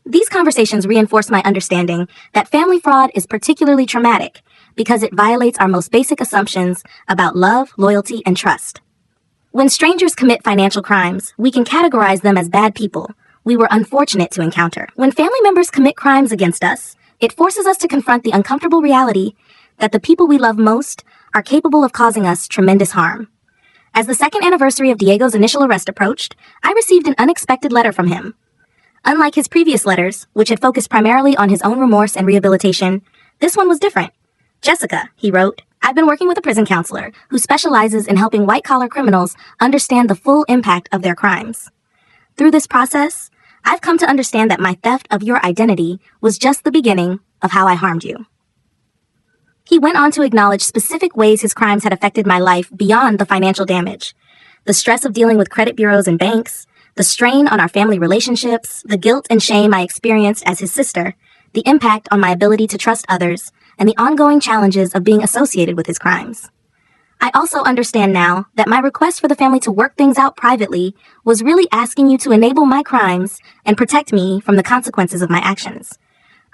These conversations reinforced my understanding that family fraud is particularly traumatic because it violates our most basic assumptions about love, loyalty, and trust. When strangers commit financial crimes, we can categorize them as bad people we were unfortunate to encounter. When family members commit crimes against us, it forces us to confront the uncomfortable reality that the people we love most are capable of causing us tremendous harm. As the second anniversary of Diego's initial arrest approached, I received an unexpected letter from him. Unlike his previous letters, which had focused primarily on his own remorse and rehabilitation, this one was different. "Jessica," he wrote, "I've been working with a prison counselor who specializes in helping white-collar criminals understand the full impact of their crimes. Through this process, I've come to understand that my theft of your identity was just the beginning of how I harmed you." He went on to acknowledge specific ways his crimes had affected my life beyond the financial damage. The stress of dealing with credit bureaus and banks, the strain on our family relationships, the guilt and shame I experienced as his sister, the impact on my ability to trust others, and the ongoing challenges of being associated with his crimes. I also understand now that my request for the family to work things out privately was really asking you to enable my crimes and protect me from the consequences of my actions.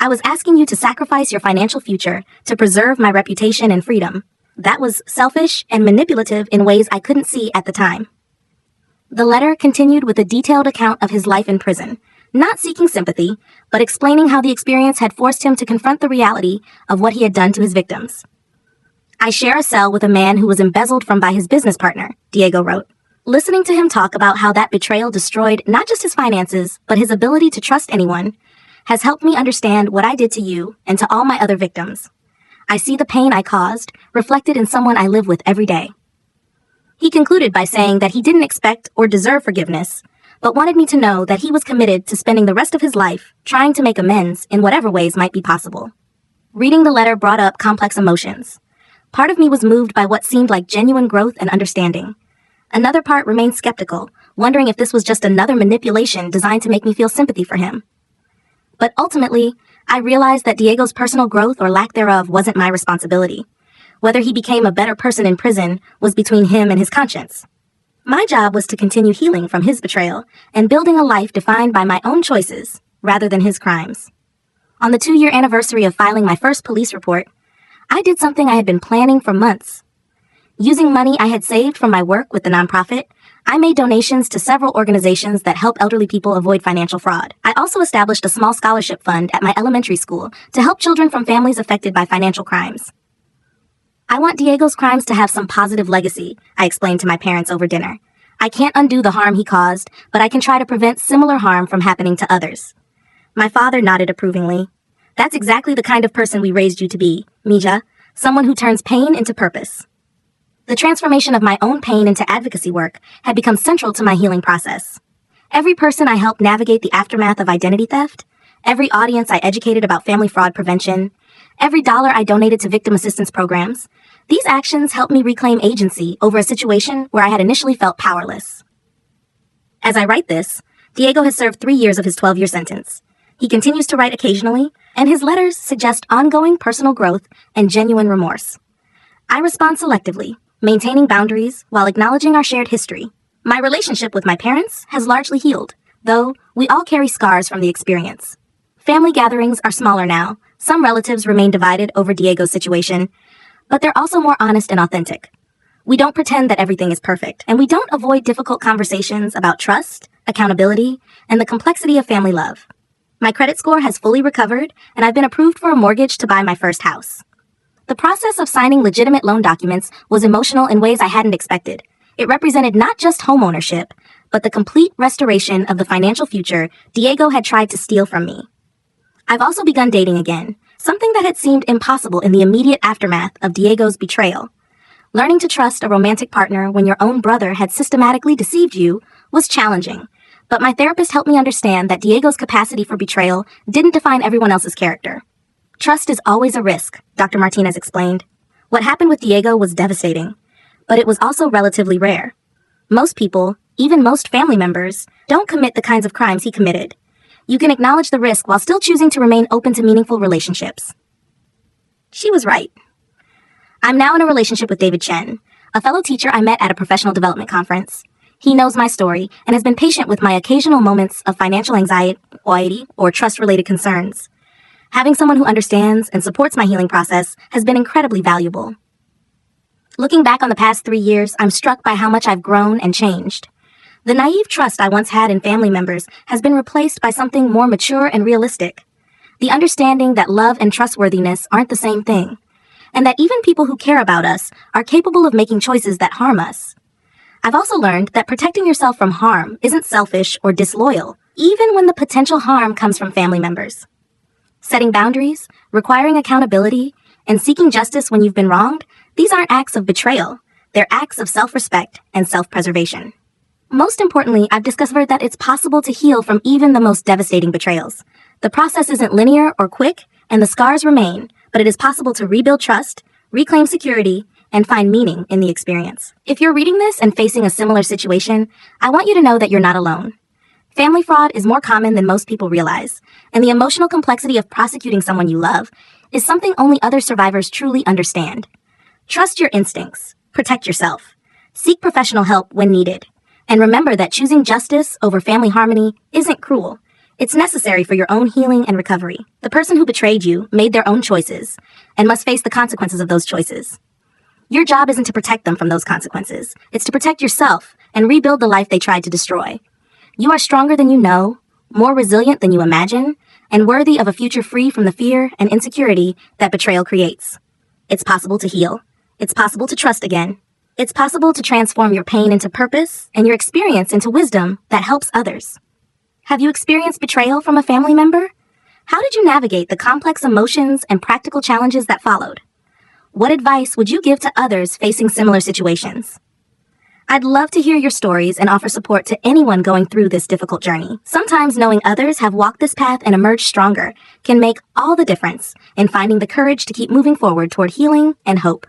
I was asking you to sacrifice your financial future to preserve my reputation and freedom. That was selfish and manipulative in ways I couldn't see at the time. The letter continued with a detailed account of his life in prison, not seeking sympathy, but explaining how the experience had forced him to confront the reality of what he had done to his victims. "I share a cell with a man who was embezzled from by his business partner," Diego wrote. Listening to him talk about how that betrayal destroyed not just his finances, but his ability to trust anyone, has helped me understand what I did to you and to all my other victims. I see the pain I caused reflected in someone I live with every day. He concluded by saying that he didn't expect or deserve forgiveness, but wanted me to know that he was committed to spending the rest of his life trying to make amends in whatever ways might be possible. Reading the letter brought up complex emotions. Part of me was moved by what seemed like genuine growth and understanding. Another part remained skeptical, wondering if this was just another manipulation designed to make me feel sympathy for him. But ultimately, I realized that Diego's personal growth or lack thereof wasn't my responsibility. Whether he became a better person in prison was between him and his conscience. My job was to continue healing from his betrayal and building a life defined by my own choices rather than his crimes. On the 2-year anniversary of filing my first police report, I did something I had been planning for months. Using money I had saved from my work with the nonprofit, I made donations to several organizations that help elderly people avoid financial fraud. I also established a small scholarship fund at my elementary school to help children from families affected by financial crimes. "I want Diego's crimes to have some positive legacy," I explained to my parents over dinner. "I can't undo the harm he caused, but I can try to prevent similar harm from happening to others." My father nodded approvingly. "That's exactly the kind of person we raised you to be, Mija, someone who turns pain into purpose." The transformation of my own pain into advocacy work had become central to my healing process. Every person I helped navigate the aftermath of identity theft, every audience I educated about family fraud prevention, every dollar I donated to victim assistance programs, these actions helped me reclaim agency over a situation where I had initially felt powerless. As I write this, Diego has served 3 years of his 12-year sentence. He continues to write occasionally, and his letters suggest ongoing personal growth and genuine remorse. I respond selectively, maintaining boundaries while acknowledging our shared history. My relationship with my parents has largely healed, though we all carry scars from the experience. Family gatherings are smaller now. Some relatives remain divided over Diego's situation, but they're also more honest and authentic. We don't pretend that everything is perfect, and we don't avoid difficult conversations about trust, accountability, and the complexity of family love. My credit score has fully recovered, and I've been approved for a mortgage to buy my first house. The process of signing legitimate loan documents was emotional in ways I hadn't expected. It represented not just homeownership, but the complete restoration of the financial future Diego had tried to steal from me. I've also begun dating again, something that had seemed impossible in the immediate aftermath of Diego's betrayal. Learning to trust a romantic partner when your own brother had systematically deceived you was challenging, but my therapist helped me understand that Diego's capacity for betrayal didn't define everyone else's character. Trust is always a risk, Dr. Martinez explained. What happened with Diego was devastating, but it was also relatively rare. Most people, even most family members, don't commit the kinds of crimes he committed. You can acknowledge the risk while still choosing to remain open to meaningful relationships. She was right. I'm now in a relationship with David Chen, a fellow teacher I met at a professional development conference. He knows my story and has been patient with my occasional moments of financial anxiety or trust-related concerns. Having someone who understands and supports my healing process has been incredibly valuable. Looking back on the past 3 years, I'm struck by how much I've grown and changed. The naive trust I once had in family members has been replaced by something more mature and realistic. The understanding that love and trustworthiness aren't the same thing, and that even people who care about us are capable of making choices that harm us. I've also learned that protecting yourself from harm isn't selfish or disloyal, even when the potential harm comes from family members. Setting boundaries, requiring accountability, and seeking justice when you've been wronged, these aren't acts of betrayal. They're acts of self-respect and self-preservation. Most importantly, I've discovered that it's possible to heal from even the most devastating betrayals. The process isn't linear or quick, and the scars remain, but it is possible to rebuild trust, reclaim security, and find meaning in the experience. If you're reading this and facing a similar situation, I want you to know that you're not alone. Family fraud is more common than most people realize, and the emotional complexity of prosecuting someone you love is something only other survivors truly understand. Trust your instincts, protect yourself, seek professional help when needed, and remember that choosing justice over family harmony isn't cruel. It's necessary for your own healing and recovery. The person who betrayed you made their own choices and must face the consequences of those choices. Your job isn't to protect them from those consequences. It's to protect yourself and rebuild the life they tried to destroy. You are stronger than you know, more resilient than you imagine, and worthy of a future free from the fear and insecurity that betrayal creates. It's possible to heal. It's possible to trust again. It's possible to transform your pain into purpose and your experience into wisdom that helps others. Have you experienced betrayal from a family member? How did you navigate the complex emotions and practical challenges that followed? What advice would you give to others facing similar situations? I'd love to hear your stories and offer support to anyone going through this difficult journey. Sometimes knowing others have walked this path and emerged stronger can make all the difference in finding the courage to keep moving forward toward healing and hope.